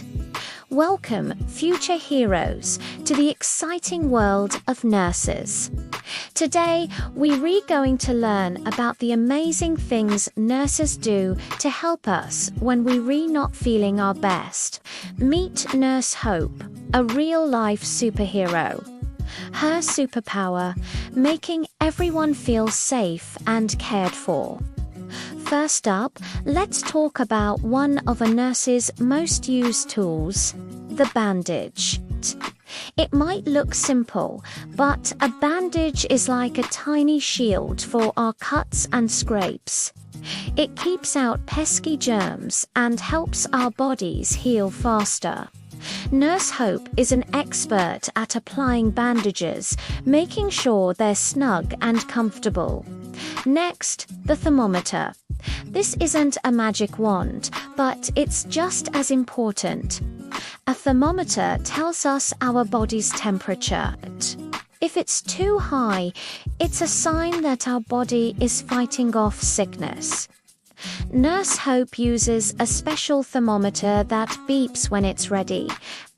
best. Welcome, future heroes, to the exciting world of nurses. Today, we're going to learn about the amazing things nurses do to help us when we're not feeling our best. Meet Nurse Hope, a real-life superhero. Her superpower, making everyone feel safe and cared for. First up, let's talk about one of a nurse's most used tools, the bandage. It might look simple, but a bandage is like a tiny shield for our cuts and scrapes. It keeps out pesky germs and helps our bodies heal faster. Nurse Hope is an expert at applying bandages, making sure they're snug and comfortable. Next, the thermometer. This isn't a magic wand, but it's just as important. A thermometer tells us our body's temperature. If it's too high, it's a sign that our body is fighting off sickness. Nurse Hope uses a special thermometer that beeps when it's ready,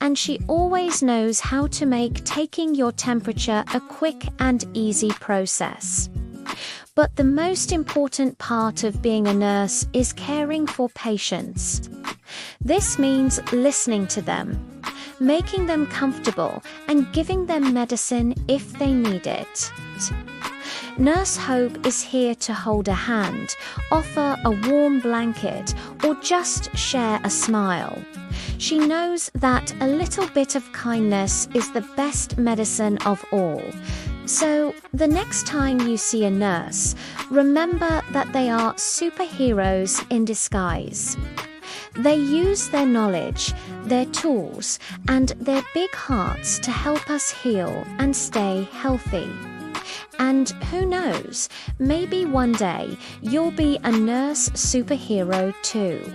and she always knows how to make taking your temperature a quick and easy process. But the most important part of being a nurse is caring for patients. This means listening to them, making them comfortable, and giving them medicine if they need it. Nurse Hope is here to hold a hand, offer a warm blanket, or just share a smile. She knows that a little bit of kindness is the best medicine of all. So, the next time you see a nurse, remember that they are superheroes in disguise. They use their knowledge, their tools, and their big hearts to help us heal and stay healthy. And who knows, maybe one day you'll be a nurse superhero too.